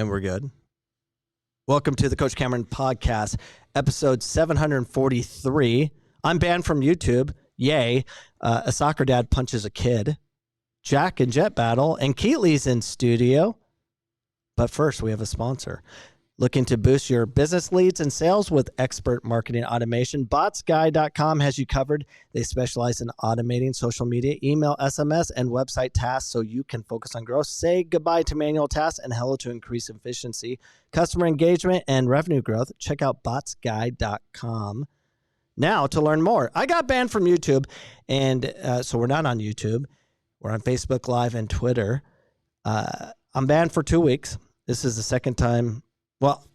And we're good. Welcome to the Coach Cameron Podcast, episode 743. I'm banned from YouTube. Yay. A soccer dad punches a kid. Jack and Jet battle. And Keetley's in studio. But first, we have a sponsor. Looking to boost your business leads and sales with expert marketing automation? BotsGuy.com has you covered. They specialize in automating social media, email, SMS, and website tasks so you can focus on growth. Say goodbye to manual tasks and hello to increase efficiency, customer engagement, and revenue growth. Check out BotsGuy.com. Now, to learn more, I got banned from YouTube, and so we're not on YouTube. We're on Facebook Live and Twitter. I'm banned for 2 weeks. This is the second time. Well,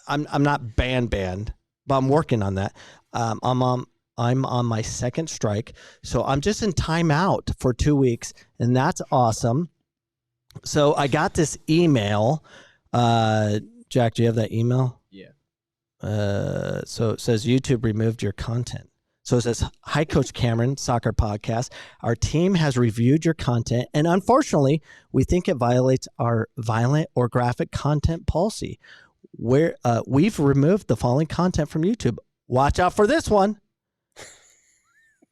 I'm not banned, but I'm working on that. I'm on my second strike, so I'm just in timeout for 2 weeks, and that's awesome. So I got this email. Jack, do you have that email? Yeah. So it says YouTube removed your content. So it says, "Hi, Coach Cameron, Soccer Podcast. Our team has reviewed your content, and unfortunately, we think it violates our violent or graphic content policy. We've removed the following content from YouTube. Watch out for this one."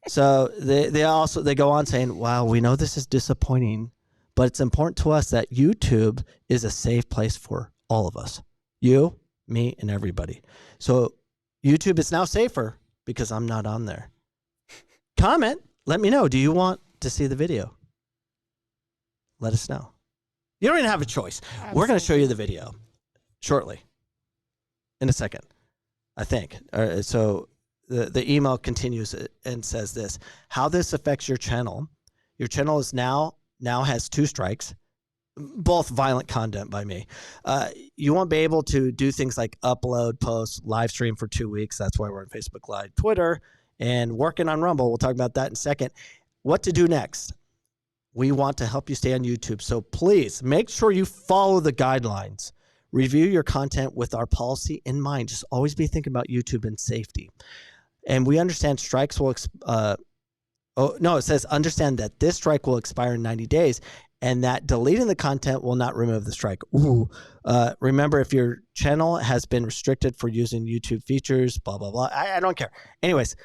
So they go on saying, "Wow, we know this is disappointing, but it's important to us that YouTube is a safe place for all of us, you, me, and everybody. So YouTube is now safer." Because I'm not on there. Comment. Let me know. Do you want to see the video? Let us know. You don't even have a choice. Absolutely. We're going to show you the video shortly. In a second, I think. So the email continues and says this. How this affects your channel. Your channel is now has 2 strikes. Both violent content by me. You won't be able to do things like upload, post, live stream for 2 weeks. That's why we're on Facebook Live, Twitter, and working on Rumble. We'll talk about that in a second. What to do next? We want to help you stay on YouTube. So please make sure you follow the guidelines. Review your content with our policy in mind. Just always be thinking about YouTube and safety. And we understand strikes will it says understand that this strike will expire in 90 days. And that deleting the content will not remove the strike. Ooh. Remember, if your channel has been restricted for using YouTube features, blah, blah, blah. I don't care. Anyways,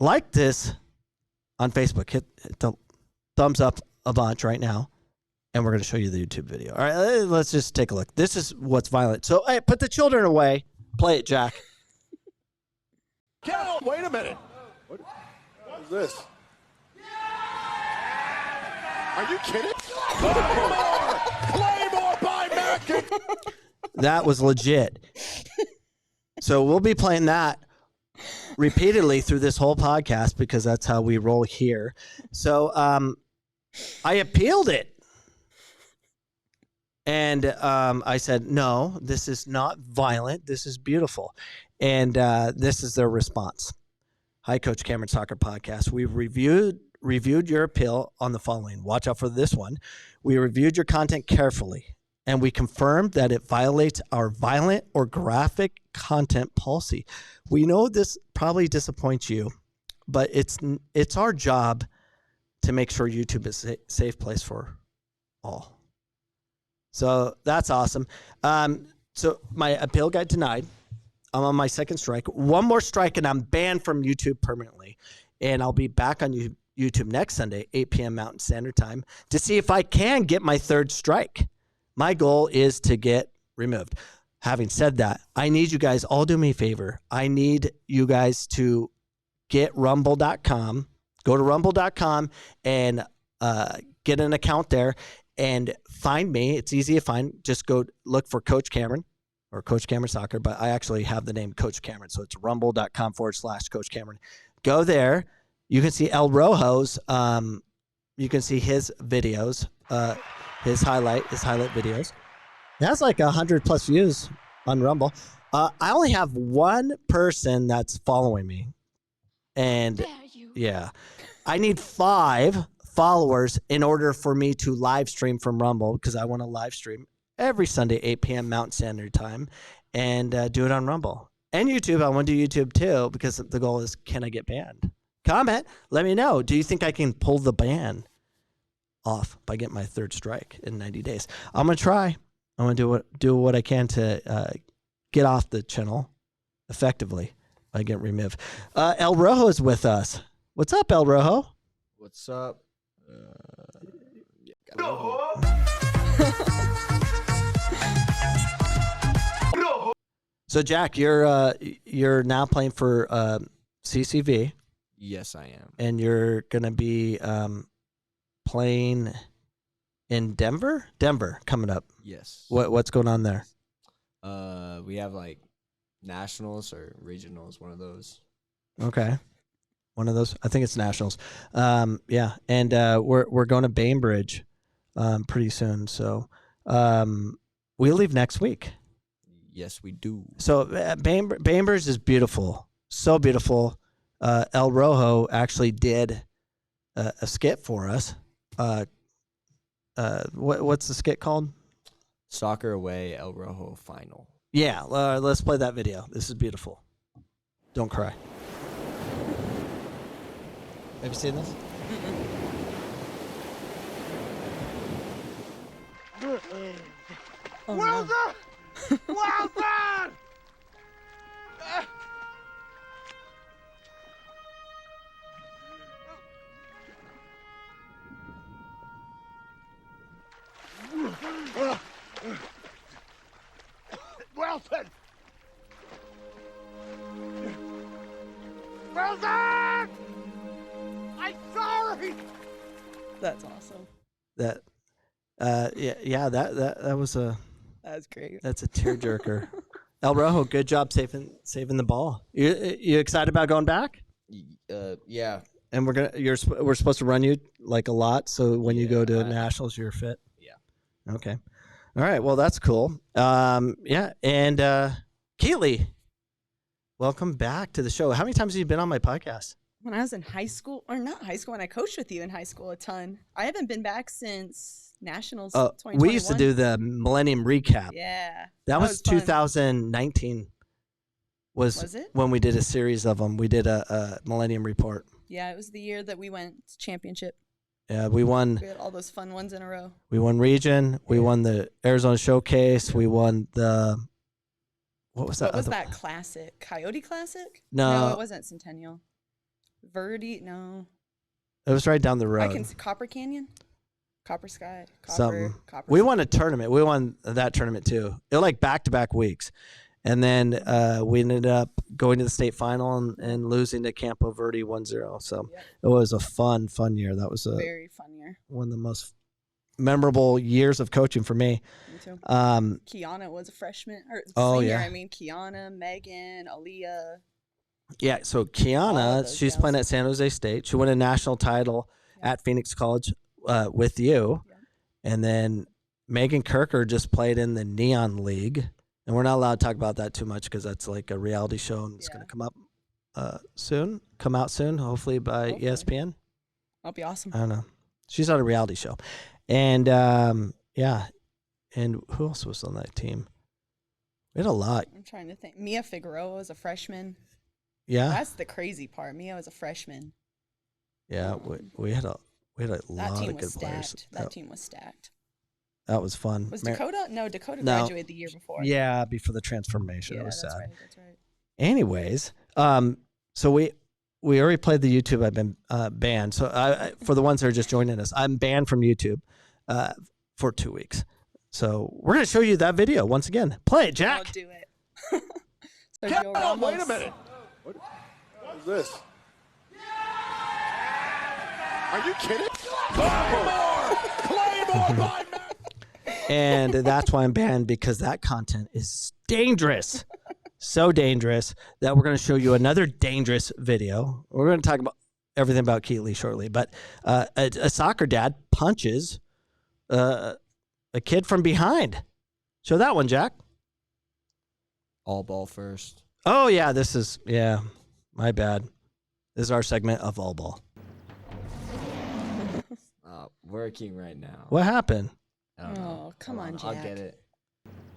like this on Facebook. Hit the thumbs up a bunch right now. And we're going to show you the YouTube video. All right, let's just take a look. This is what's violent. So hey, put the children away. Play it, Jack. Wait a minute. What is this? Are you kidding? Claymore by Mackey. That was legit. So we'll be playing that repeatedly through this whole podcast because that's how we roll here. So I appealed it. And I said, no, this is not violent. This is beautiful. And this is their response. Hi, Coach Cameron Soccer Podcast. We've reviewed your appeal on the following. Watch out for this one. We reviewed your content carefully, and we confirmed that it violates our violent or graphic content policy. We know this probably disappoints you, but it's our job to make sure YouTube is a safe place for all. So that's awesome. So my appeal got denied. I'm on my second strike. One more strike, and I'm banned from YouTube permanently. And I'll be back on YouTube next Sunday, 8 p.m. Mountain Standard Time, to see if I can get my third strike. My goal is to get removed. Having said that, I need you guys all do me a favor. I need you guys to get rumble.com, go to rumble.com and get an account there and find me. It's easy to find. Just go look for Coach Cameron or Coach Cameron Soccer, but I actually have the name Coach Cameron. So it's rumble.com/Coach Cameron. Go there. You can see El Rojo's. You can see his videos, his highlight videos. It has like 100+ views on Rumble. I only have one person that's following me, and yeah, I need 5 followers in order for me to live stream from Rumble, because I want to live stream every Sunday, 8 p.m. Mountain Standard Time, and do it on Rumble and YouTube. I want to do YouTube too, because the goal is, can I get banned? Comment. Let me know. Do you think I can pull the ban off by getting my third strike in 90 days? I'm going to try. I want to do what I can to get off the channel effectively by getting removed. El Rojo is with us. What's up, El Rojo? What's up? So Jack, you're now playing for CCV. Yes, I am. And you're gonna be playing in Denver. Denver coming up. Yes. What's going on there? We have like nationals or regionals, one of those. Okay, one of those. I think it's nationals. Yeah, and we're going to Bainbridge pretty soon. So we leave next week. Yes, we do. So Bainbridge is beautiful, so beautiful. El Rojo actually did a skit for us. What's the skit called? Soccer Away El Rojo Final. Yeah, let's play that video. This is beautiful. Don't cry. Have you seen this? Oh, Well no. done! Well done! Wilson! Well done! I'm sorry! That's awesome. That that was That's great. that's a tearjerker. El Rojo, good job saving the ball. You excited about going back? Yeah. And we're supposed to run you like a lot, so when you go to Yeah. nationals, you're fit. Yeah. Okay. All right. Well, that's cool. Yeah. And Keetley, welcome back to the show. How many times have you been on my podcast? When I was in high school, or not high school, when I coached with you in high school a ton. I haven't been back since nationals 2021. We used to do the Millennium Recap. Yeah. That was fun. 2019. Was it? when we did a series of them. We did a Millennium Report. Yeah, it was the year that we went championship. Yeah, we won. We had all those fun ones in a row. We won region. We won the Arizona Showcase. We won the. What was that? What was other- that classic? Coyote Classic? No. it wasn't Centennial. Verdi? No. It was right down the road. I can see Copper Canyon? Copper Sky? Something. Copper We Sky. won a tournament. We won that tournament too. It was like back-to-back weeks, and then we ended up going to the state final and losing to Campo Verde 1-0. So Yep. it was a fun year. That was Very fun year. one of the most memorable years of coaching for me. Me too. Um, Kiana was a freshman. Or Oh, senior, yeah. I mean, Kiana, Megan, Aaliyah. yeah. So All Kiana, of those she's gals. playing at San Jose State. She won a national title Yeah. at Phoenix College with you, Yeah. and then Megan Kirker just played in the Neon League. And we're not allowed to talk about that too much because that's like a reality show and it's Yeah. going to come out soon, hopefully by Hopefully. ESPN. That'll be awesome. I don't know. She's on a reality show. And yeah. And who else was on that team? We had a lot. I'm trying to think. Mia Figueroa was a freshman. Yeah. That's the crazy part. Mia was a freshman. Yeah. We had a That lot team of good was players. stacked. That team was stacked. That was fun. Was Mar- Dakota? No, Dakota No. graduated the year before. Yeah, before the transformation. Yeah, It was that's sad. right. That's right. Anyways, so we already played the YouTube. I've been banned. So I, for the ones that are just joining us, I'm banned from YouTube for 2 weeks. So we're gonna show you that video once again. Play it, Jack. I'll do it. Oh, wait a minute. What is this? Are you kidding? Claymore by Matt. And that's why I'm banned, because that content is dangerous. So dangerous that we're going to show you another dangerous video. We're going to talk about everything about Keetley shortly. But a soccer dad punches a kid from behind. Show that one, Jack. All ball first. Oh, yeah, my bad. This is our segment of all ball. Working right now. What happened? I don't know. Oh, come Hold on, I'll Jack. get it.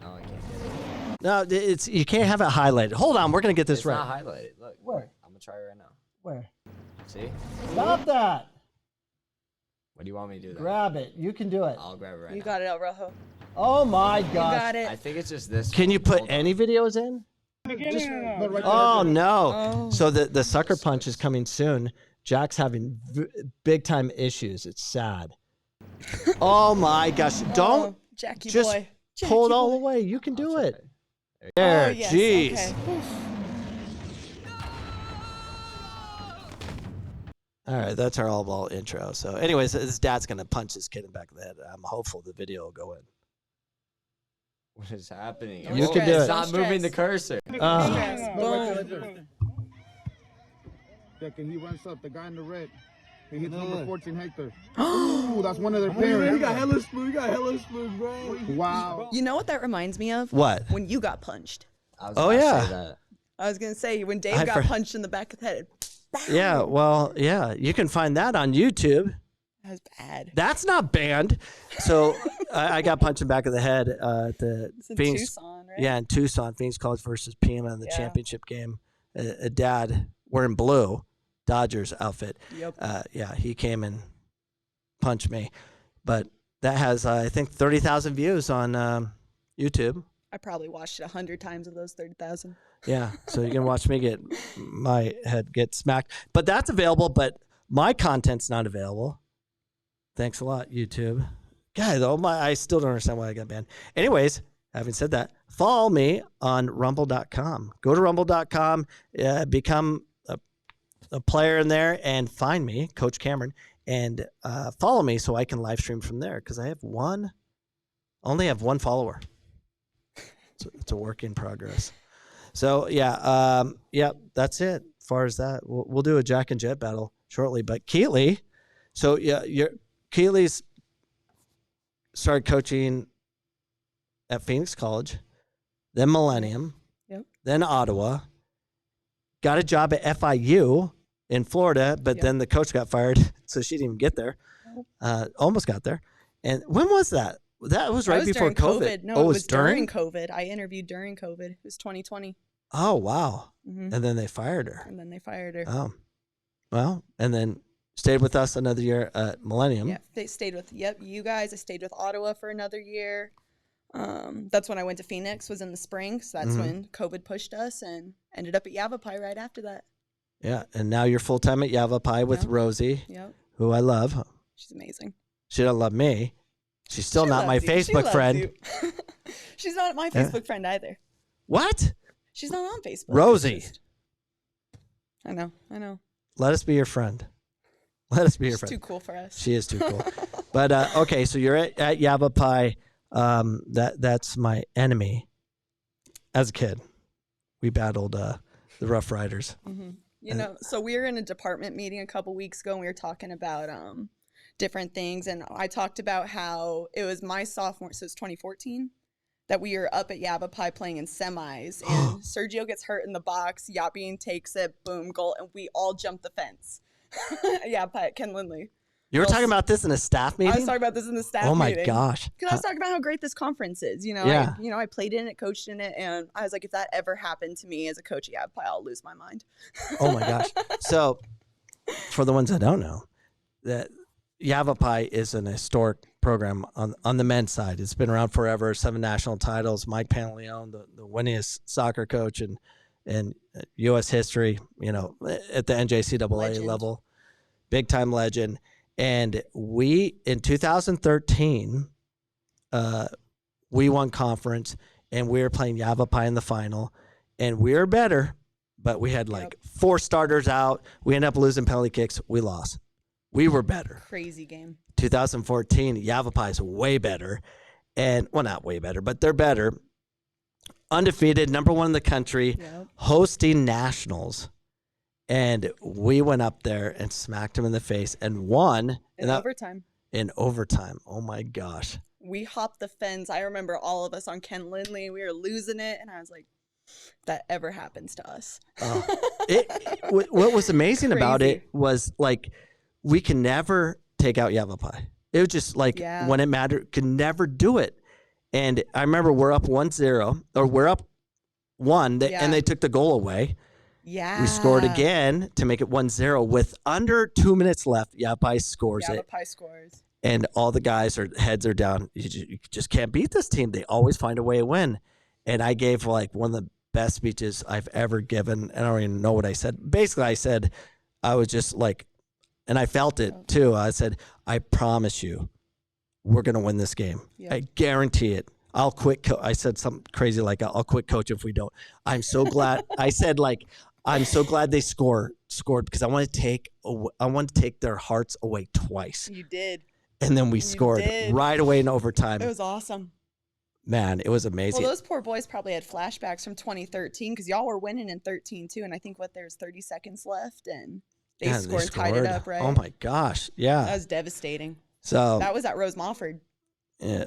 No, I can't get it. No, it's you can't have it highlighted. Hold on, we're going to get this It's right. not highlighted. Look. Where? I'm going to try it right now. Where? See? Stop that. What do you want me to do then? Grab it. You can do it. I'll grab it right You now. got it, El Rojo. Oh my You gosh. got it. I think it's just this. Can you put Hold on. any videos in? No. Oh no. Oh. So the sucker punch is coming soon. Jack's having big time issues. It's sad. Oh my gosh. Don't Oh, Jackie just boy. pull it Jackie all boy. away. You can do I'll it. try. There. Oh, yes, Jeez. okay. All right, that's our all ball intro. So, anyways, his dad's gonna punch his kid in the back of the head. I'm hopeful the video will go in. What is happening? Don't You can do it. Stop moving the cursor. Stress. Boom. Second, he runs up. The guy in the red. He hits number 14, Hector. Ooh, that's one of their parents. You got hella smooth, bro. Wow. You know what that reminds me of? What? When you got punched. I was Oh, about to yeah. say that. I was gonna say when Dave I got for- punched in the back of the head. Yeah, well, yeah, you can find that on YouTube. That was bad. That's not banned. So I got punched in the back of the head at the It's in Phoenix. Tucson, right? Yeah, in Tucson, Phoenix College versus Pima in the Yeah. championship game. A dad wearing blue, Dodgers outfit. Yep. Yeah, he came and punched me. But that has, I think, 30,000 views on YouTube. I probably watched it 100 times of those 30,000. Yeah, so you can watch me get my head get smacked. But that's available, but my content's not available. Thanks a lot, YouTube. God, I still don't understand why I got banned. Anyways, having said that, follow me on rumble.com. Go to rumble.com, become a player in there, and find me, Coach Cameron, and follow me so I can live stream from there because I only have one follower. It's a work in progress. So yeah, that's it. As far as that, we'll do a Jack and Jet battle shortly. But Keetley, so yeah, Keetley's started coaching at Phoenix College, then Millennium, Yep. then Ottawa. Got a job at FIU in Florida, but Yep. then the coach got fired, so she didn't even get there. Almost got there. And when was that? That was right That was before during COVID. No, Oh, it was during COVID. I interviewed during COVID. It was 2020. Oh, wow. Hmm And then they fired her. And then they fired her. Oh, well, and then stayed with us another year at Millennium. Yeah, they stayed with you guys. I stayed with Ottawa for another year. That's when I went to Phoenix. Was in the spring, so that's Mhm. when COVID pushed us, and ended up at Yavapai right after that. Yeah, and now you're full time at Yavapai with Yeah. Rosie, Yep, who I love. she's amazing. She don't love me. She's still She not my loves you. She Facebook loves friend. you. She's not my Yeah. Facebook friend either. What? She's not on Facebook. Rosie. It's just- I know. Let us be your friend. Let us be your She's friend. too cool for us. She is too cool. But okay, so you're at Yavapai. That's my enemy. As a kid, we battled the Rough Riders. Hmm You know, so we were in a department meeting a couple weeks ago, and we were talking about different things, and I talked about how it was my sophomore, so it's 2014, that we were up at Yavapai playing in semis, and Sergio gets hurt in the box, Yapping takes it, boom, goal, and we all jumped the fence. Yavapai at Ken Lindley. You were Well, talking about this in a staff meeting? I was talking about this in the staff oh my meeting. gosh. Because I was talking about how great this conference is. Yeah. I played in it, coached in it, and I was like, if that ever happened to me as a coach at Yavapai, I'll lose my mind. Oh my gosh. So, for the ones that don't know, that Yavapai is an historic program on the men's side. It's been around forever. 7 national titles. Mike Pantaleone, the winningest soccer coach in U.S. history. At the NJCAA Legend. level, big time legend. And we in 2013, we won conference, and we were playing Yavapai in the final, and we were better. But we had like 4 starters out. We ended up losing penalty kicks. We lost. We were better. Crazy game. 2014, Yavapai is way better. And, well, not way better, but they're better. Undefeated, number 1 in the country, Yep. hosting nationals. And we went up there and smacked them in the face and won In overtime. in overtime. Oh, my gosh. We hopped the fence. I remember all of us on Ken Lindley. We were losing it, and I was like, if that ever happens to us. What was amazing about Crazy. it was, like, we can never take out Yavapai. It was just like Yeah. when it mattered, could never do it. And I remember we're up 1-0, or we're up 1, Yeah. and they took the goal away. Yeah. We scored again to make it 1-0 with under 2 minutes left. Yavapai scores it. Yavapai scores. and all the guys heads are down. You just can't beat this team. They always find a way to win. And I gave like one of the best speeches I've ever given. I don't even know what I said. Basically, I said, I was just like, and I felt it too. I said, I promise you, we're going to win this game. Yep. I guarantee it. I'll quit. I said something crazy like, I'll quit coaching if we don't. I'm so glad. I said like, I'm so glad they scored because I want to take their hearts away twice. You did. And then we scored right away in overtime. It was awesome. Man, it was amazing. Well, those poor boys probably had flashbacks from 2013 because y'all were winning in 13 too. And I think there's 30 seconds left and they scored and tied it up, right? Oh my gosh. Yeah. That was devastating. So that was at Rose Mofford. Yeah.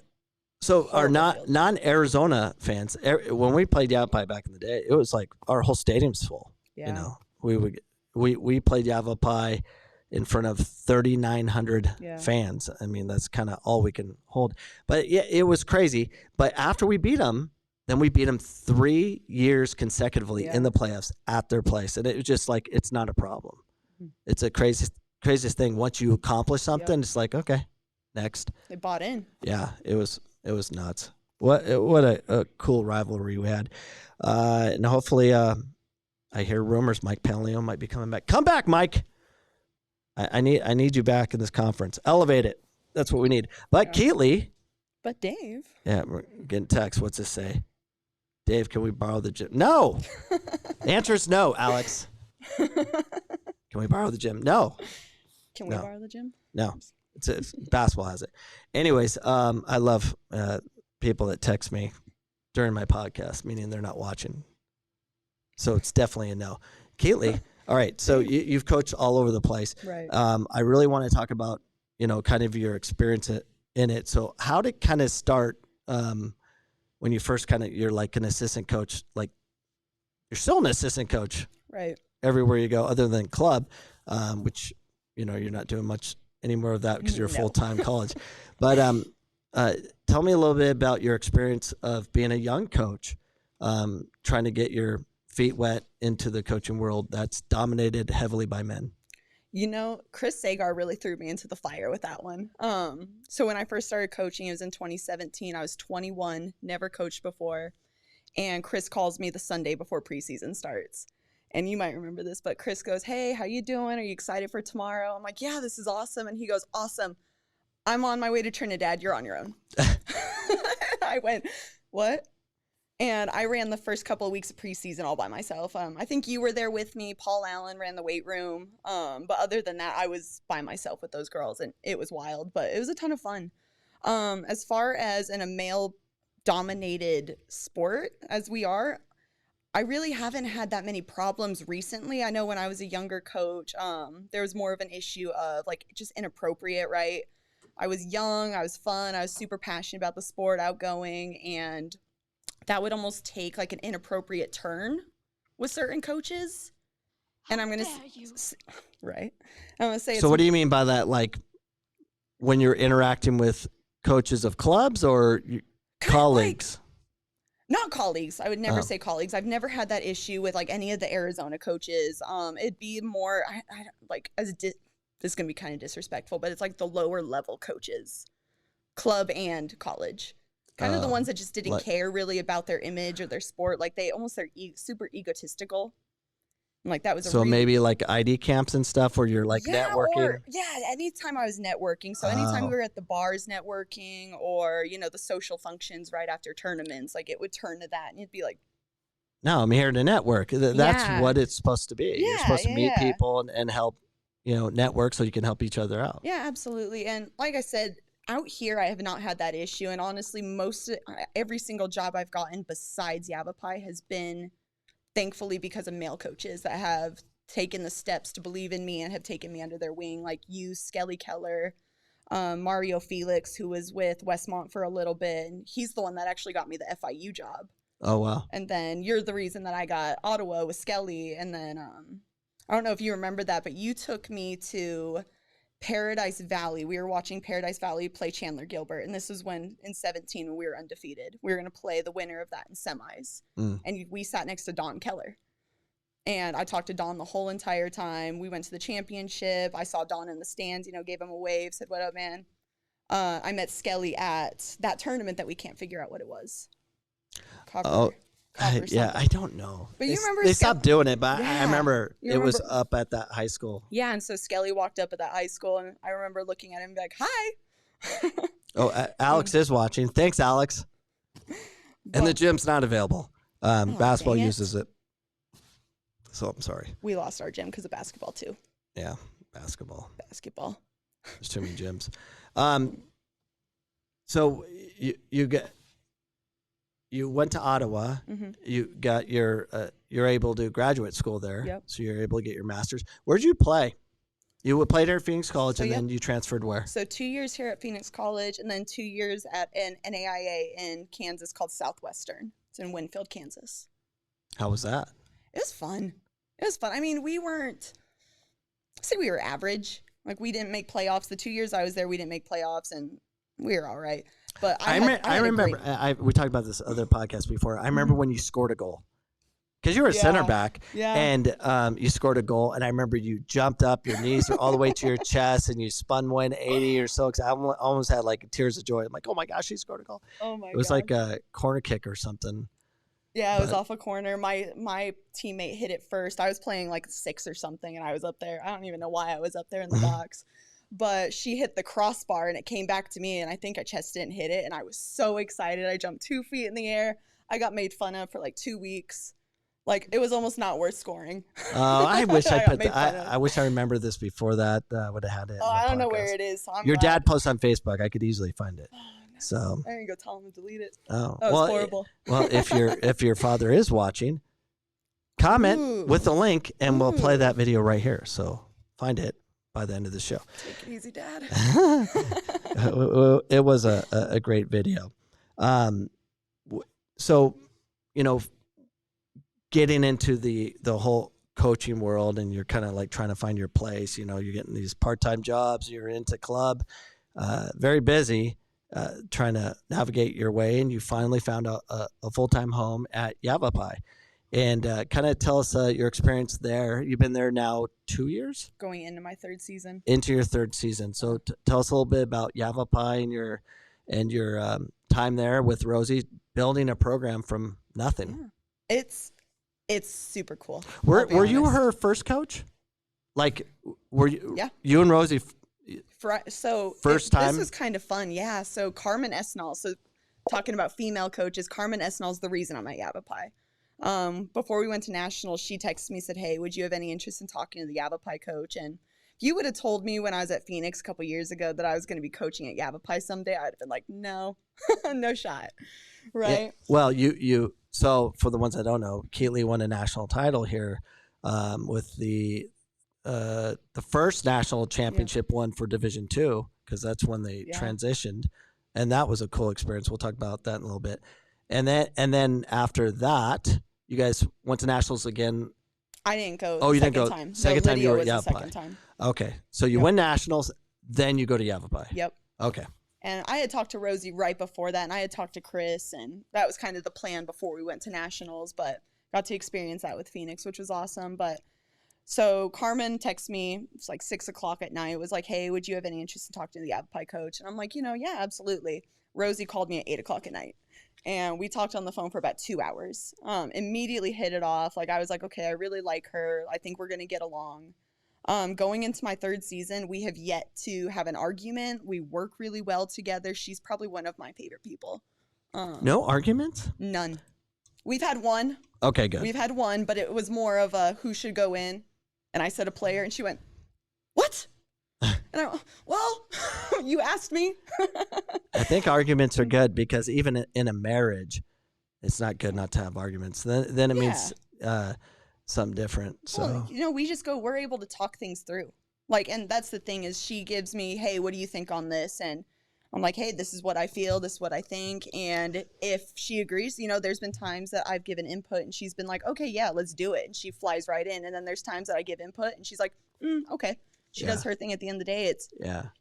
So our non-Arizona fans, when we played Yavapai back in the day, it was like our whole stadium's full. Yeah. You know, we played Yavapai in front of 3,900 fans. I mean, that's kind of all we can hold. But yeah, it was crazy. But after we beat them, then we beat them 3 years consecutively in the playoffs at their place, and it was just like it's not a problem. It's a craziest thing. Once you accomplish something, it's like okay, next. They bought in. Yeah, it was nuts. What a cool rivalry we had, and hopefully, I hear rumors Mike Palio might be coming back. Come back, Mike. I need you back in this conference. Elevate it. That's what we need. But Keetley. But Dave. Yeah, we're getting text. What's this say? Dave, can we borrow the gym? No. The answer is no, Alex. Can we borrow the gym? No. Can we borrow the gym? No. It's basketball has it. Anyways, I love people that text me during my podcast, meaning they're not watching. So it's definitely a no. Keetley, all right. So you've coached all over the place. Right. I really want to talk about, kind of your experience in it. So how did it kind of start when you first you're like an assistant coach, like you're still an assistant coach. Right. Everywhere you go other than club, which, you're not doing much anymore of that because you're full-time college. But tell me a little bit about your experience of being a young coach, trying to get your feet wet into the coaching world that's dominated heavily by men. Chris Sagar really threw me into the fire with that one. So when I first started coaching, it was in 2017. I was 21, never coached before. And Chris calls me the Sunday before preseason starts. And you might remember this, but Chris goes, "Hey, how you doing? Are you excited for tomorrow?" I'm like, "Yeah, this is awesome." And he goes, "Awesome. I'm on my way to Trinidad. You're on your own." I went, "What?" And I ran the first couple of weeks of preseason all by myself. I think you were there with me. Paul Allen ran the weight room. But other than that, I was by myself with those girls, and it was wild, but it was a ton of fun. As far as in a male-dominated sport as we are, I really haven't had that many problems recently. I know when I was a younger coach, there was more of an issue of like just inappropriate, right? I was young, I was fun, I was super passionate about the sport, outgoing, and that would almost take like an inappropriate turn with certain coaches. And I'm going to right. I'm going to say so what do you mean by that? Like when you're interacting with coaches of clubs or colleagues? Not colleagues. I would never say colleagues. I've never had that issue with like any of the Arizona coaches. It'd be more this is going to be kind of disrespectful, but it's like the lower level coaches, club and college. Kind of the ones that just didn't care really about their image or their sport. Like they're super egotistical. And like that was maybe like ID camps and stuff where you're like networking. Anytime I was networking. So anytime we were at the bars networking or, the social functions right after tournaments, like it would turn to that and you'd be like, no, I'm here to network. That's what it's supposed to be. Yeah, you're supposed to meet people and help, network so you can help each other out. Yeah, absolutely. And like I said, out here, I have not had that issue. And honestly, every single job I've gotten besides Yavapai has been thankfully because of male coaches that have taken the steps to believe in me and have taken me under their wing, like you, Skelly Keller, Mario Felix, who was with Westmont for a little bit. And he's the one that actually got me the FIU job. Oh, wow. And then you're the reason that I got Ottawa with Skelly. And then I don't know if you remember that, but you took me to Paradise Valley. We were watching Paradise Valley play Chandler Gilbert, and this was in 17 when we were undefeated. We were going to play the winner of that in semis, and we sat next to Don Keller. And I talked to Don the whole entire time. We went to the championship. I saw Don in the stands, gave him a wave, said, "What up, man?" I met Skelly at that tournament that we can't figure out what it was. Oh, Copper yeah, something. I don't know. But you remember they Skelly? stopped doing it, but I Yeah. remember You it was remember- up at that high school. Yeah, and so Skelly walked up at that high school, and I remember looking at him and be like, hi. Oh, Alex is watching. Thanks, Alex. And the gym's not available. Basketball dang it. uses it. So I'm sorry. We lost our gym because of basketball, too. Yeah, basketball. Basketball. There's too many gyms. So you went to Ottawa. Mm-hmm. You got you're able to graduate school there. Yep. So you're able to get your master's. Where'd you play? You played here at Phoenix College, So, and yep. then you transferred where? So 2 years here at Phoenix College, and then 2 years at an NAIA in Kansas called Southwestern. It's in Winfield, Kansas. How was that? It was fun. It was fun. I mean, we were average. Like, we didn't make playoffs. The 2 years I was there, we didn't make playoffs, and we were all right. But I remember. We talked about this other podcast before. I remember when you scored a goal, because you were a center back, and you scored a goal. And I remember you jumped up, your knees were all the way to your chest, and you spun 180 or so. Because I almost had like tears of joy. I'm like, oh my gosh, he scored a goal. Oh my! It was like a corner kick or something. Yeah, it was off a corner. My teammate hit it first. I was playing like 6 or something, and I was up there. I don't even know why I was up there in the box. But she hit the crossbar, and it came back to me, and I think I chested it and hit it, and I was so excited. I jumped 2 feet in the air. I got made fun of for like 2 weeks. Like, it was almost not worth scoring. I wish I got put made fun of. I wish I remembered this before that. I would have had it. Oh, I don't know where it is. So I'm Your glad. dad posts on Facebook. I could easily find it. Oh, no. So I didn't go tell him to delete it. oh, That was horrible. Well, if your father is watching, comment Ooh. with the link, and we'll play Ooh. that video right here. So find it by the end of the show. Take it easy, Dad. It was a great video. So, getting into the whole coaching world, and you're kind of like trying to find your place. You're getting these part-time jobs. You're into club, very busy, trying to navigate your way, and you finally found a full-time home at Yavapai. And kind of tell us your experience there. You've been there now 2 years? Going into my 3rd season. Into your 3rd season. So tell us a little bit about Yavapai and your time there with Rosie, building a program from nothing. Yeah. It's super cool. Were you her first coach? Like, were you? Yeah. You and Rosie. First time? This was kind of fun. Yeah. So Carmen Esnall. So talking about female coaches, Carmen Esnall's the reason I'm at Yavapai. Before we went to nationals, she texted me, said, hey, would you have any interest in talking to the Yavapai coach? And if you would have told me when I was at Phoenix a couple years ago that I was going to be coaching at Yavapai someday, I'd have been like, no, no shot. Right. Yeah. Well, so for the ones that don't know, Keetley won a national title here, with the first national championship one for Division II, because that's when they transitioned. And that was a cool experience. We'll talk about that in a little bit. And then after that, you guys went to nationals again. I didn't go. Oh, you didn't go. Time. Second No, time you were at Lydia was the Yavapai. second time. Okay, so you win nationals, then you go to Yavapai. Yep. Okay. And I had talked to Rosie right before that, and I had talked to Chris, and that was kind of the plan before we went to nationals, but got to experience that with Phoenix, which was awesome. But so Carmen texted me, it's like 6 o'clock at night. It was like, hey, would you have any interest in talking to the Yavapai coach? And I'm like, yeah, absolutely. Rosie called me at 8 o'clock at night. And we talked on the phone for about 2 hours. Immediately hit it off. Like, I was like, okay, I really like her. I think we're going to get along. Going into my 3rd season, we have yet to have an argument. We work really well together. She's probably one of my favorite people. No arguments? None. We've had one. Okay, good. We've had one, but it was more of a who should go in. And I said a player, and she went, what? And I went, well, you asked me. I think arguments are good, because even in a marriage, it's not good not to have arguments. Then it means something different. So well, we just we're able to talk things through. Like, and that's the thing is she gives me, hey, what do you think on this? And I'm like, hey, this is what I feel. This is what I think. And if she agrees, there's been times that I've given input and she's been like, okay, yeah, let's do it. And she flies right in. And then there's times that I give input and she's like, okay. She does her thing. At the end of the day,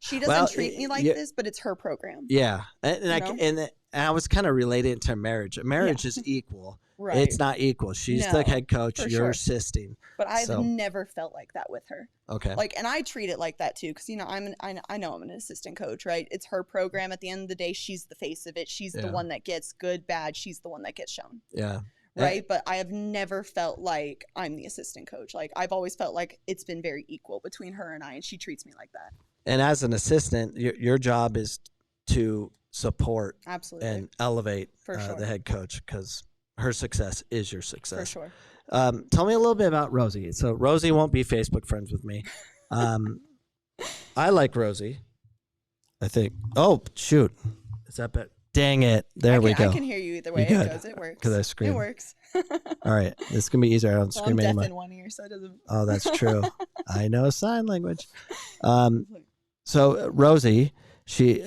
she doesn't treat me like this, but it's her program. Yeah, and I was kind of relating to marriage. Marriage is equal. Right. It's not equal. She's the No, head coach. for You're sure. assisting. But I've So- never felt like that with her. Okay. Like, and I treat it like that too, because I know I'm an assistant coach, right? It's her program. At the end of the day, she's the face of it. She's the Yeah. one that gets good, bad. She's the one that gets shown, Yeah. right? But I have never felt like I'm the assistant coach. Like, I've always felt like it's been very equal between her and I, and she treats me like that. And as an assistant, your job is to support Absolutely, and elevate For sure. the head coach, because her success is your success. for sure. Tell me a little bit about Rosie. So Rosie won't be Facebook friends with me. I like Rosie. I think. Oh shoot, is that better? Dang it! There we go. I can hear you either way. You It good? goes. It works. 'Cause I scream. It works. All right, this can be easier. I don't Well, I'm scream deaf anymore. in one ear, so it doesn't. Oh, that's true. I know sign language. So Rosie, she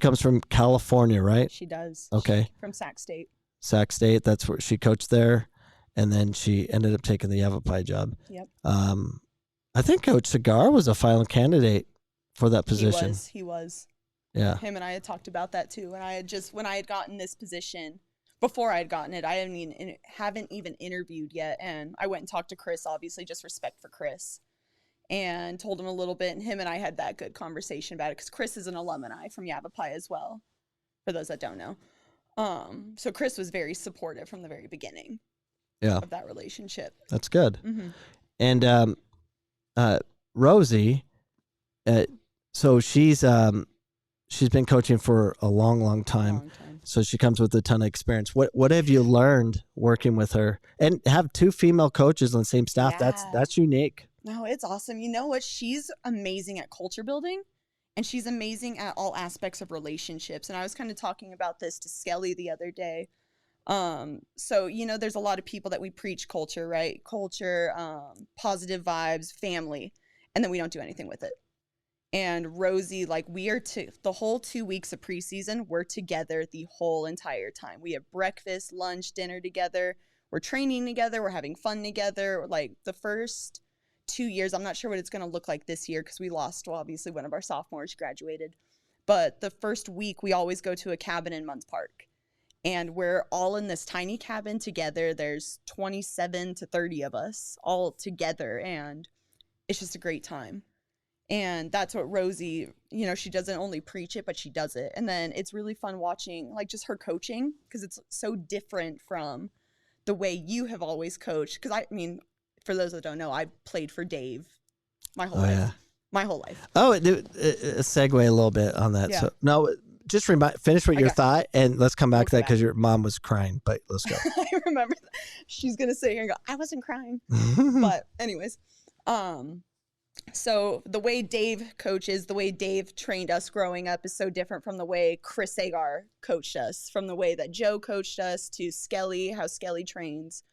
comes from California, right? She does. Okay. From Sac State. Sac State. That's where she coached there, and then she ended up taking the Yavapai job. Yep. I think Coach Cigar was a final candidate for that position. He was. Yeah. Him and I had talked about that too. And when I had gotten this position, before I had gotten it, I haven't even interviewed yet. And I went and talked to Chris, obviously, just respect for Chris, and told him a little bit. And him and I had that good conversation about it, because Chris is an alumni from Yavapai as well, for those that don't know. So Chris was very supportive from the very beginning. Yeah. Of that relationship. That's good. Mm-hmm. And Rosie, so she's been coaching for a long time. Long time. So she comes with a ton of experience. What have you learned working with her? And have two female coaches on the same staff. Yeah. That's unique. No, it's awesome. You know what? She's amazing at culture building, and she's amazing at all aspects of relationships. And I was kind of talking about this to Skelly the other day. So, there's a lot of people that we preach culture, right? Culture, positive vibes, family, and then we don't do anything with it. And Rosie, like, the whole 2 weeks of preseason, we're together the whole entire time. We have breakfast, lunch, dinner together. We're training together. We're having fun together. Like, the first 2 years, I'm not sure what it's going to look like this year, because we lost, well, obviously, one of our sophomores graduated. But the first week, we always go to a cabin in Munns Park. And we're all in this tiny cabin together. There's 27 to 30 of us all together. And it's just a great time. And that's what Rosie, she doesn't only preach it, but she does it. And then it's really fun watching, like, just her coaching, because it's so different from the way you have always coached. Because, for those that don't know, I played for Dave my whole life. Yeah. My whole life. Oh, segue a little bit on that. Yeah. So no, just finish what your thought, and let's come back to that, because your mom was crying. But let's go. I remember that. She's gonna sit here and go, I wasn't crying. But anyways, so the way Dave coaches, the way Dave trained us growing up is so different from the way Chris Agar coached us, from the way that Joe coached us, to Skelly, how Skelly trains.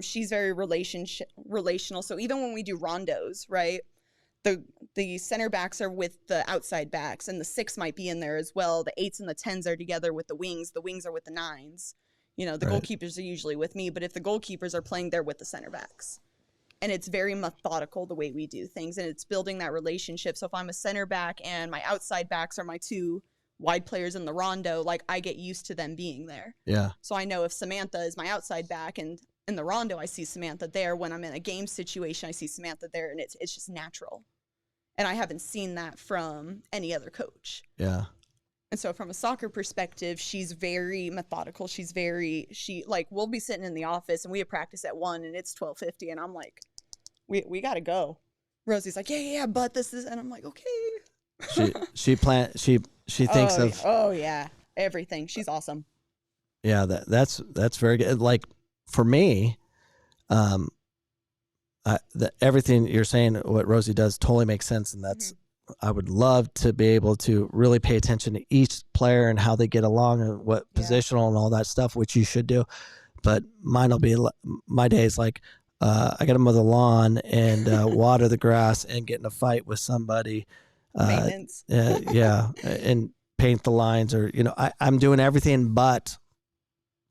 She's very relational. So even when we do rondos, right? The center backs are with the outside backs, and the 6 might be in there as well. The 8s and the 10s are together with the wings. The wings are with the 9s. The Right. goalkeepers are usually with me, but if the goalkeepers are playing, they're with the center backs. And it's very methodical the way we do things, and it's building that relationship. So if I'm a center back and my outside backs are my 2 wide players in the rondo, like, I get used to them being there. Yeah. So I know if Samantha is my outside back, and in the rondo I see Samantha there. When I'm in a game situation, I see Samantha there, and it's just natural. And I haven't seen that from any other coach. Yeah. And so from a soccer perspective, she's very methodical. We'll be sitting in the office, and we have practice at 1, and it's 12:50, and I'm like, we got to go. Rosie's like, yeah, but this is, and I'm like, okay. She thinks of. Oh yeah, everything. She's awesome. Yeah, that's very good. Like, for me, everything you're saying, what Rosie does, totally makes sense, and that's. I would love to be able to really pay attention to each player and how they get along and what positional and all that stuff, which you should do. But my days like I got to mow the lawn and water the grass and get in a fight with somebody. Maintenance. And paint the lines, or I'm doing everything but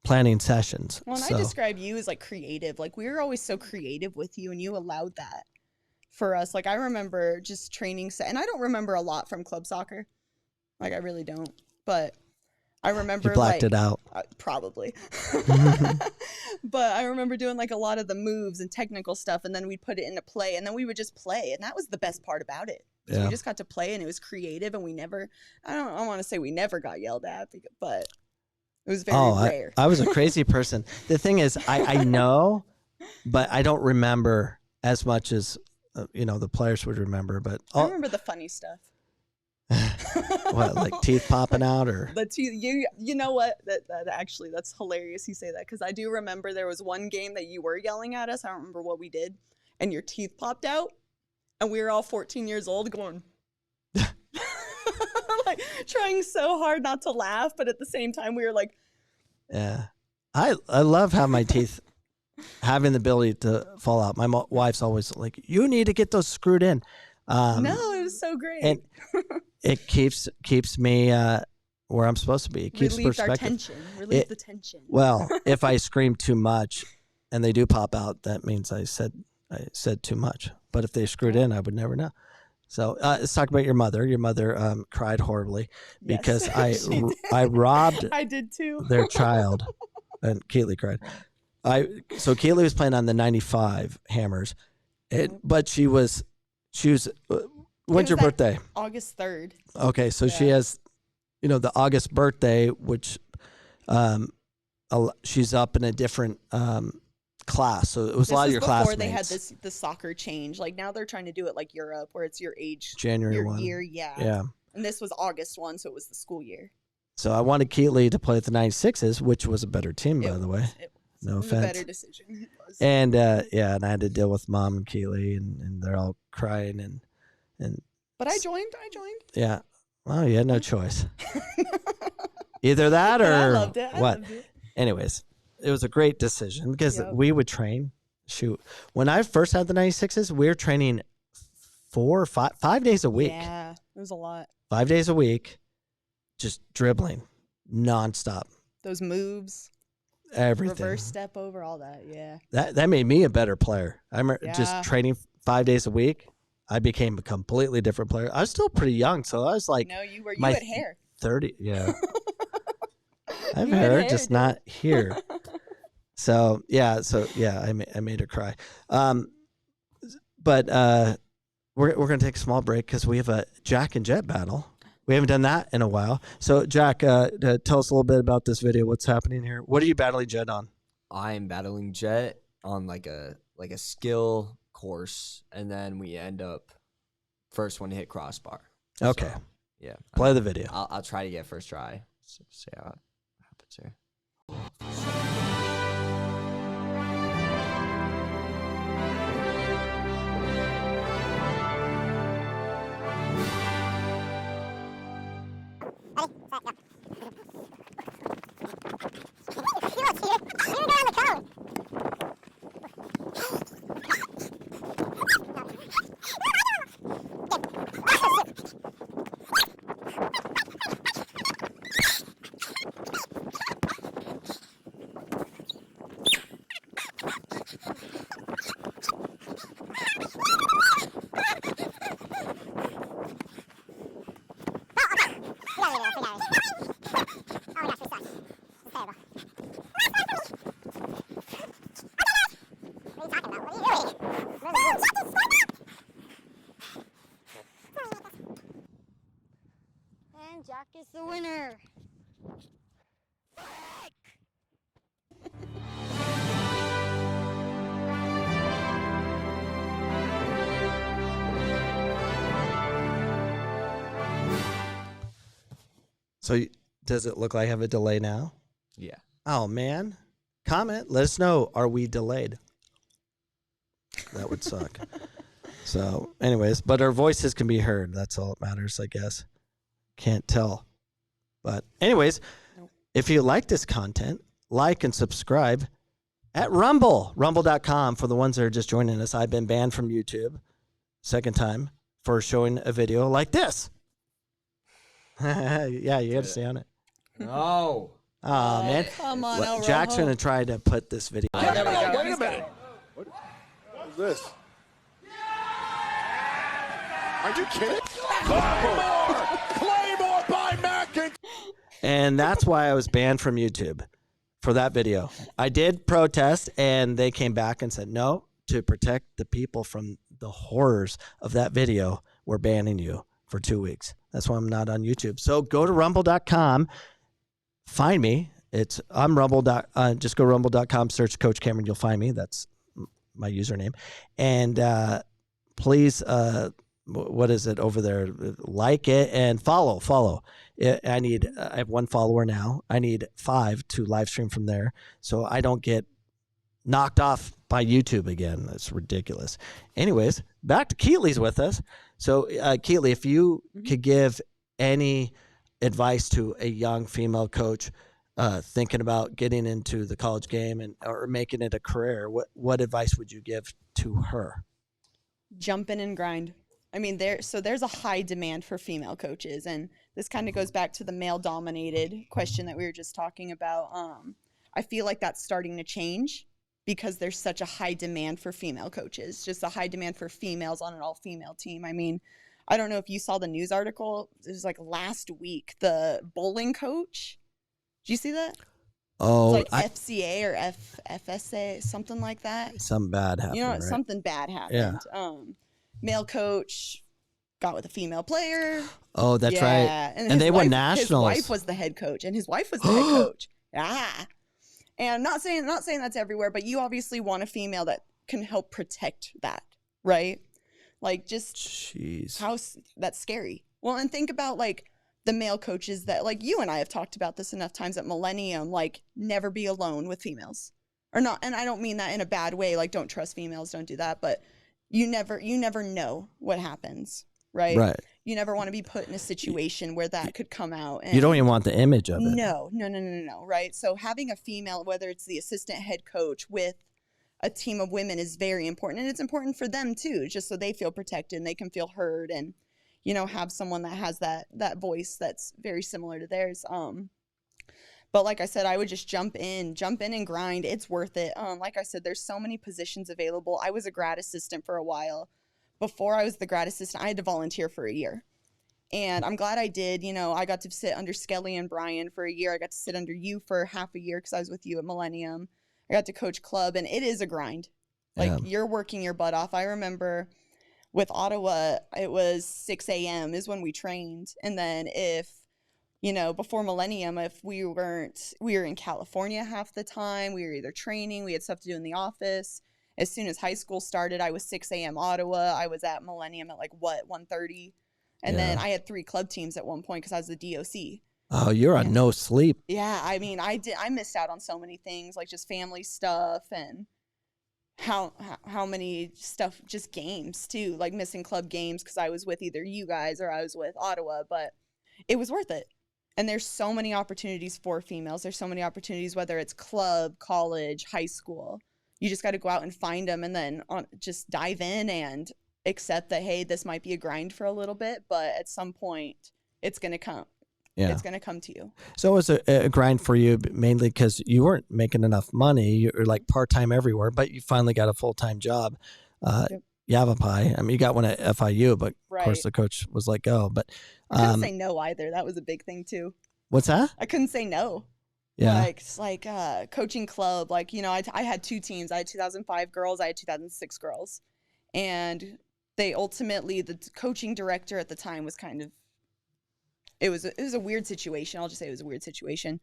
planning sessions. Well, and I describe you as like creative. Like, we were always so creative with you, and you allowed that for us. Like, I remember just training and I don't remember a lot from club soccer. Like, I really don't. But I remember You blacked like, it out. Probably. But I remember doing like a lot of the moves and technical stuff, and then we'd put it into play, and then we would just play, and that was the best part about it. So Yeah. we just got to play, and it was creative, and we never, I don't want to say we never got yelled at, but it was very rare. I was a crazy person. The thing is, I know, but I don't remember as much as, the players would remember. But I remember the funny stuff. what, like teeth popping out or? The teeth, you know what? That actually, that's hilarious you say that, because I do remember there was one game that you were yelling at us. I don't remember what we did, and your teeth popped out, and we were all 14 years old going, like trying so hard not to laugh, but at the same time we were like, yeah. I love how my teeth having the ability to fall out. My wife's always like, you need to get those screwed in. no, it was so great. And it keeps me where I'm supposed to be. It keeps Relieved our perspective. tension. Relieved the tension. Well, if I scream too much and they do pop out, that means I said too much. But if they screwed in, I would never know. So let's talk about your mother. Your mother cried horribly because Yes, I robbed I did too. their child, and Keetley cried. So Keetley was playing on the 95 Hammers, but she was. When's your birthday? August 3rd. Okay, so she has, the August birthday, which, she's up in a different class. So it was a lot of your classmates. Before they had the soccer change. Like now they're trying to do it like Europe, where it's your age, January your 1. year, yeah. Yeah. And this was August 1, so it was the school year. So I wanted Keetley to play with the 96s, which was a better team, by the way. It No was offense. a better decision. It was. And and I had to deal with Mom and Keetley, and they're all crying and But I joined. yeah. Well, you had no choice. Either that or And I loved it. what? Loved it. Anyways, it was a great decision because Yep. we would train. Shoot, when I first had the 96s, we were training 4 or 5 days a week. Yeah, it was a lot. 5 days a week, just dribbling nonstop. Those moves, Everything. reverse step over, all that. Yeah. That made me a better player. I remember Yeah. just training 5 days a week. I became a completely different player. I was still pretty young, so I was like No, you were. You my had hair. 30. Yeah, I have You had hair, hair, just dude. not here. So I made her cry. But we're gonna take a small break because we have a Jack and Jet battle. We haven't done that in a while. So Jack, tell us a little bit about this video. What's happening here? What are you battling Jet on? I'm battling Jet on like a skill course, and then we end up first one to hit crossbar. Okay, So, yeah. play the video. I'll try to get first try. So, see how it happens here. And Jack is the winner. So does it look like I have a delay now? Yeah. Oh man, comment. Let us know. Are we delayed? That would suck. So, anyways, but our voices can be heard. That's all that matters, I guess. Can't tell. But anyways, if you like this content, like and subscribe at Rumble, rumble.com for the ones that are just joining us. I've been banned from YouTube, second time, for showing a video like this. Yeah, you got to stay on it. No. Oh, man. Come on, Well, El Jack's Rojo. going to try to put this video. There we go. Wait a minute. What is this? Are you kidding? Claymore by Mac. And that's why I was banned from YouTube for that video. I did protest, and they came back and said, no, to protect the people from the horrors of that video, we're banning you for 2 weeks. That's why I'm not on YouTube. So go to rumble.com, find me. I'm rumble. Just go rumble.com, search Coach Cameron. You'll find me. That's my username. And please, what is it over there? Like it and follow. I have 1 follower now. I need 5 to live stream from there, so I don't get knocked off by YouTube again. That's ridiculous. Anyways, back to Keetley's with us. So Keetley, if you could give any advice to a young female coach thinking about getting into the college game or making it a career, what advice would you give to her? Jump in and grind. I mean, there's a high demand for female coaches, and this kind of goes back to the male-dominated question that we were just talking about. I feel like that's starting to change because there's such a high demand for female coaches, just a high demand for females on an all-female team. I mean, I don't know if you saw the news article. It was like last week, the bowling coach. Did you see that? Oh, it's like FCA or FSA, something like that. Something bad happened. Right? Something bad happened. Yeah. Male coach got with a female player. Oh, that's right. And they won nationals. His wife was the head coach, and his wife was the head coach. Yeah. And not saying that's everywhere, but you obviously want a female that can help protect that, right? Like, just that's scary. Well, and think about like the male coaches that, like, you and I have talked about this enough times at Millennium, like, never be alone with females. Or not, and I don't mean that in a bad way, like, don't trust females, don't do that, but you never know what happens, right? Right. You never want to be put in a situation where that could come out. And you don't even want the image of it. No, right? So having a female, whether it's the assistant head coach with a team of women, is very important. And it's important for them too, just so they feel protected and they can feel heard and, have someone that has that voice that's very similar to theirs. But like I said, I would just jump in and grind. It's worth it. Like I said, there's so many positions available. I was a grad assistant for a while. Before I was the grad assistant, I had to volunteer for a year. And I'm glad I did. I got to sit under Skelly and Brian for a year. I got to sit under you for half a year because I was with you at Millennium. I got to coach club, and it is a grind. Like, you're working your butt off. I remember with Ottawa, it was 6 a.m. is when we trained. And then before Millennium, if we were in California half the time, we were either training, we had stuff to do in the office. As soon as high school started, I was 6 a.m. Ottawa. I was at Millennium at 1:30. And then I had 3 club teams at one point because I was the DOC. Oh, you're on no sleep. Yeah, I mean, I missed out on so many things, like just family stuff and how many stuff, just games too, like missing club games because I was with either you guys or I was with Ottawa, but it was worth it. And there's so many opportunities for females. There's so many opportunities, whether it's club, college, high school. You just got to go out and find them and then just dive in and accept that, hey, this might be a grind for a little bit, but at some point it's going to come. Yeah. It's going to come to you. So it was a grind for you mainly because you weren't making enough money. You were like part-time everywhere, but you finally got a full-time job. Yavapai. I mean, you got one at FIU, but of course the coach was let go. But I couldn't say no either. That was a big thing too. What's that? I couldn't say no. Yeah. Like coaching club. Like, I had 2 teams. I had 2005 girls. I had 2006 girls. And they ultimately, the coaching director at the time was kind of, it was a weird situation. I'll just say it was a weird situation.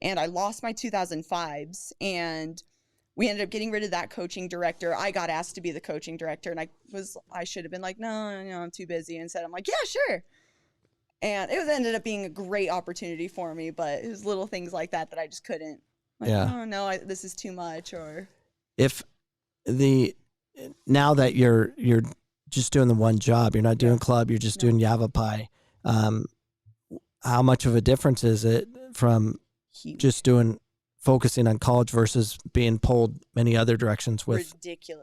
And I lost my 2005s, and we ended up getting rid of that coaching director. I got asked to be the coaching director, and I should have been like, no, I'm too busy. Instead, I'm like, yeah, sure. And it ended up being a great opportunity for me, but it was little things like that I just couldn't. Like, oh no, this is too much. Or if now that you're just doing the one job, you're not doing club, you're just doing Yavapai. How much of a difference is it from just focusing on college versus being pulled many other directions with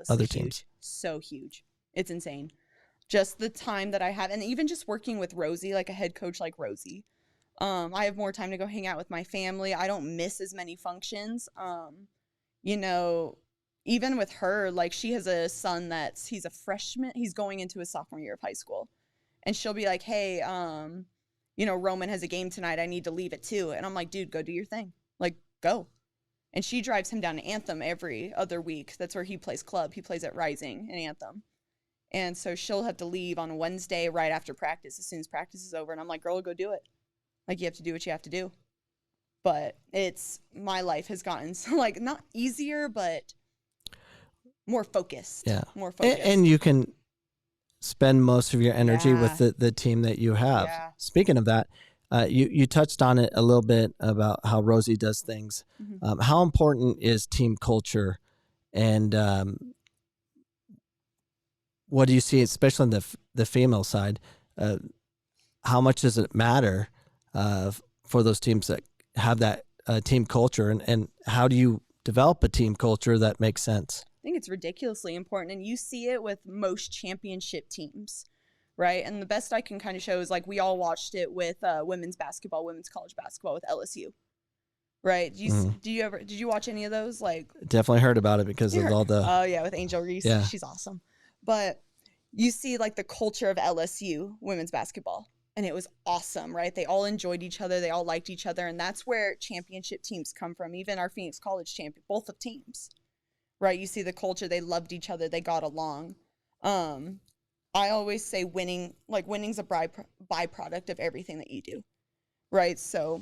other teams? So huge. It's insane. Just the time that I have, and even just working with Rosie, like a head coach like Rosie. I have more time to go hang out with my family. I don't miss as many functions. Even with her, like, she has a son he's a freshman. He's going into his sophomore year of high school. And she'll be like, hey, Roman has a game tonight. I need to leave at 2. And I'm like, dude, go do your thing. Like, go. And she drives him down to Anthem every other week. That's where he plays club. He plays at Rising in Anthem. And so she'll have to leave on Wednesday right after practice, as soon as practice is over. And I'm like, girl, go do it. Like, you have to do what you have to do. But my life has gotten, like, not easier, but more focused. Yeah. More focused. And you can spend most of your energy with the team that you have. Yeah. Speaking of that, you touched on it a little bit about how Rosie does things. Mm-hmm. How important is team culture, and what do you see, especially on the female side? How much does it matter for those teams that have that team culture, and how do you develop a team culture that makes sense? I think it's ridiculously important, and you see it with most championship teams, right? And the best I can kind of show is, like, we all watched it with women's college basketball with LSU, right? Did you watch any of those? Like, Definitely heard about it because of all the oh yeah, with Angel Reese. Yeah. She's awesome. But you see, like, the culture of LSU women's basketball, and it was awesome, right? They all enjoyed each other, they all liked each other, and that's where championship teams come from. Even our Phoenix College champion, both of teams, right? You see the culture, they loved each other, they got along. I always say winning's a byproduct of everything that you do, right? So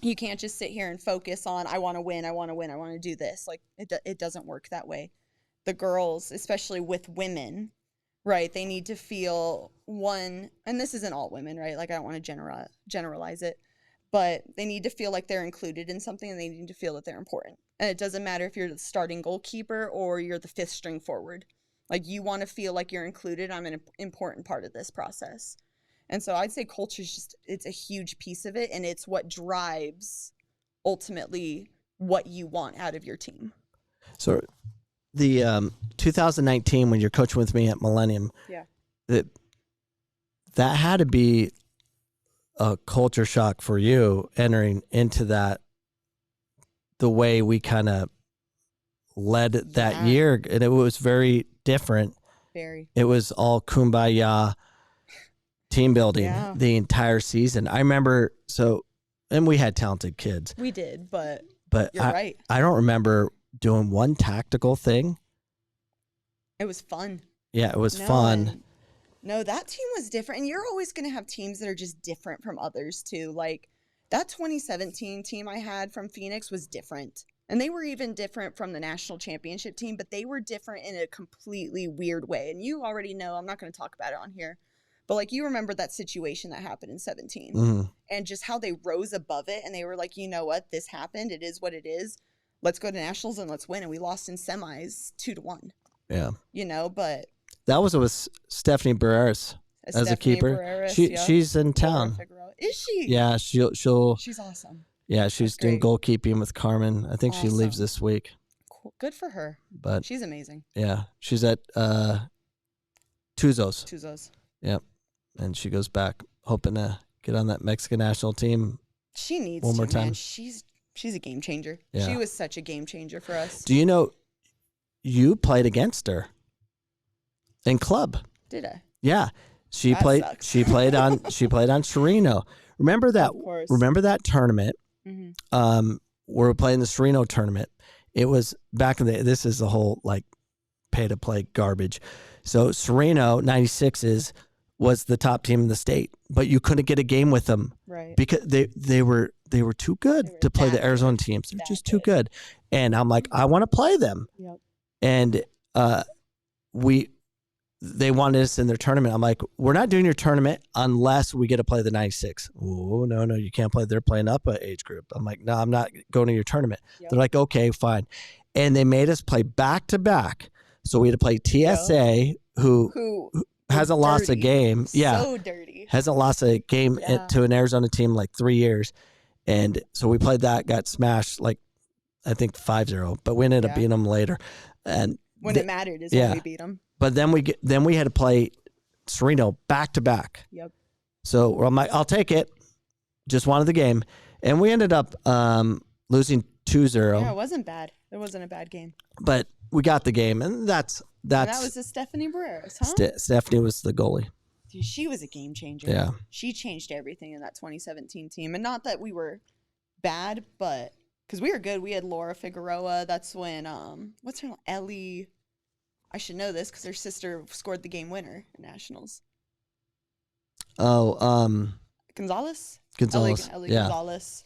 you can't just sit here and focus on, I want to win, I want to do this. Like, it doesn't work that way. The girls, especially with women, right, they need to feel one, and this isn't all women, right? Like, I don't want to generalize it, but they need to feel like they're included in something, and they need to feel that they're important. And it doesn't matter if you're the starting goalkeeper or you're the 5th string forward. Like, you want to feel like you're included. I'm an important part of this process. And so I'd say culture is it's a huge piece of it, and it's what drives ultimately what you want out of your team. So the 2019, when you're coaching with me at Millennium, that had to be a culture shock for you entering into that, the way we kind of led that year, and it was very different. Very. It was all kumbaya team building the entire season. I remember, and we had talented kids. We did, but you're right. I don't remember doing one tactical thing. It was fun. Yeah, it was fun. No, that team was different, and you're always going to have teams that are just different from others too. Like, that 2017 team I had from Phoenix was different. And they were even different from the national championship team, but they were different in a completely weird way. And you already know, I'm not going to talk about it on here, but, like, you remember that situation that happened in 17 and just how they rose above it. And they were like, you know what? This happened. It is what it is. Let's go to nationals and let's win. And we lost in semis 2-1. Yeah. But that was with Stephanie Barreras as a keeper. Barreras, she's in town. Is she? Yeah, she'll. She's awesome. Yeah, she's doing goalkeeping with Carmen. I think she leaves this week. Cool. Good for her. But she's amazing. Yeah, she's at Tuzos. Yep, and she goes back, hoping to get on that Mexican national team. She needs one more time. Man. She's a game changer. Yeah. She was such a game changer for us. Do you know you played against her in club? Did I? Yeah, she That played. sucks. She played on Sereno. Remember that? Of course. Remember that tournament? Mm-hmm. We were playing the Sereno tournament. It was back in the. This is the whole like pay to play garbage. So Sereno 96s was the top team in the state, but you couldn't get a game with them, right? Because they were too good to play the Arizona teams. They're just too good. And I'm like, I want to play them. Yep. And they wanted us in their tournament. I'm like, we're not doing your tournament unless we get to play the 96. Oh, no, you can't play. They're playing up an age group. I'm like, no, I'm not going to your tournament. Yep. They're like, okay, fine. And they made us play back to back. So we had to play TSA, who hasn't lost a game. Yeah. So dirty. Hasn't lost a game to an Arizona team in like 3 years. And so we played that, got smashed like, I think 5-0, but we ended up beating them later. And when it mattered is when we beat them. But then we had to play Sereno back to back. Yep. So I'm like, I'll take it. Just wanted the game, and we ended up losing 2-0. Yeah, it wasn't bad. It wasn't a bad game. But we got the game, and that's. And that was the Stephanie Barreras, huh? Stephanie was the goalie. Dude, she was a game changer. Yeah. She changed everything in that 2017 team. And not that we were bad, but because we were good. We had Laura Figueroa. That's when, what's her name? Ellie. I should know this because her sister scored the game winner in Nationals. Oh, Gonzalez? Gonzalez. Ellie Yeah. Gonzalez.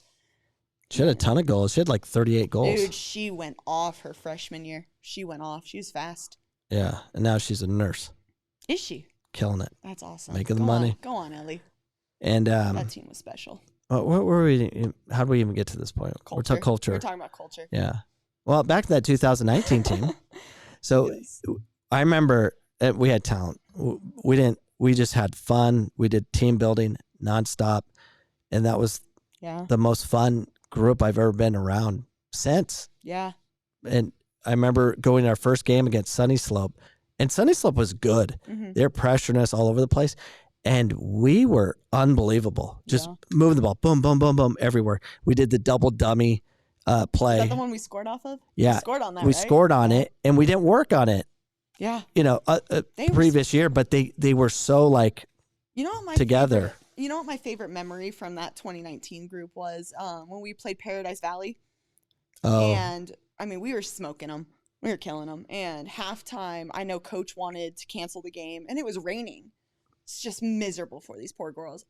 She had a ton of goals. She had like 38 goals. Dude, she went off her freshman year. She went off. She was fast. Yeah. And now she's a nurse. Is she? Killing it. That's awesome. Making the Go money. on. Go on, Ellie. And That team was special. what were we? How did we even get to this point? We're talking culture. We're talking about culture. Yeah. Well, back to that 2019 team. So Yes. I remember we had talent. We just had fun. We did team building nonstop. And that was Yeah. the most fun group I've ever been around since. Yeah. And I remember going to our first game against Sunny Slope, and Sunny Slope was good. Mm-hmm. They're pressuring us all over the place. And we were unbelievable. Just moving the ball, boom, boom, boom, boom, everywhere. We did the double dummy play. Is that the one we scored off of? Yeah. We scored on that, We right? scored on it, and we didn't work on it, Yeah. the previous year, but they were so like You know what my together. favorite- you know what my favorite memory from that 2019 group was? When we played Paradise Valley. Oh, And, I mean, we were smoking them. We were killing them. And halftime, I know Coach wanted to cancel the game, and it was raining. It's just miserable for these poor girls.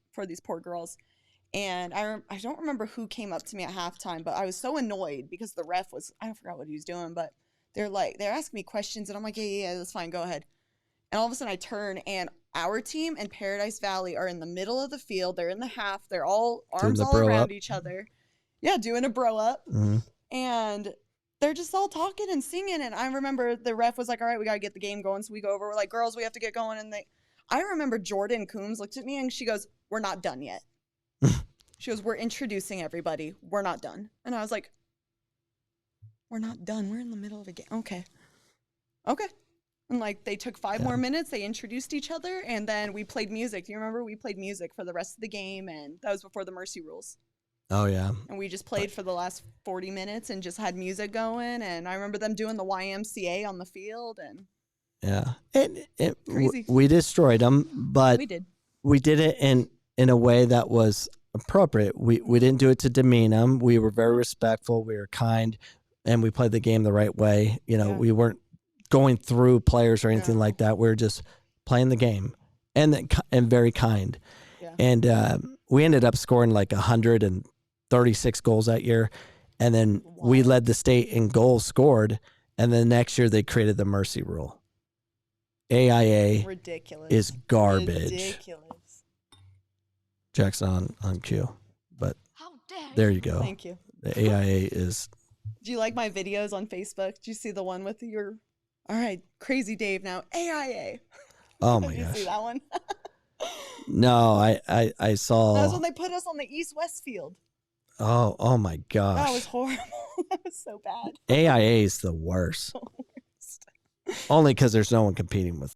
And I don't remember who came up to me at halftime, but I was so annoyed because the ref was, I forgot what he was doing, but they're asking me questions, and I'm like, yeah, that's fine, go ahead. And all of a sudden I turn, and our team and Paradise Valley are in the middle of the field. They're in the half. They're all arms the all bro around up. each other. Yeah, doing a bro up. mhm. And they're just all talking and singing. And I remember the ref was like, all right, we got to get the game going. So we go over. We're like, girls, we have to get going. And I remember Jordan Coombs looked at me and she goes, we're not done yet. She goes, we're introducing everybody. We're not done. And I was like, we're not done. We're in the middle of a game. Okay. And like they took 5 more minutes. They introduced each other. And then we played music. Do you remember? We played music for the rest of the game. And that was before the mercy rules. Oh yeah. And we just played for the last 40 minutes and just had music going. And I remember them doing the YMCA on the field. And Yeah. Crazy. We destroyed them, but we did. we did it in a way that was appropriate. We didn't do it to demean them. We were very respectful. We were kind, and we played the game the right way. Yeah. We weren't going through players or anything No. like that. We were just playing the game and very kind. Yeah. And we ended up scoring like 136 goals that year. And then we Wow. led the state in goals scored. And then next year they created the mercy rule. AIA Ridiculous. is garbage. Ridiculous. Jackson on cue. But How dare there you go. Thank you. The AIA is Do you like my videos on Facebook? Did you see the one with your, all right, Crazy Dave now, AIA. oh my Did you gosh. see that one? No, I saw That was when they put us on the East-West field. oh my gosh. That was horrible. That was so bad. AIA is the worst. Only because there's no one competing with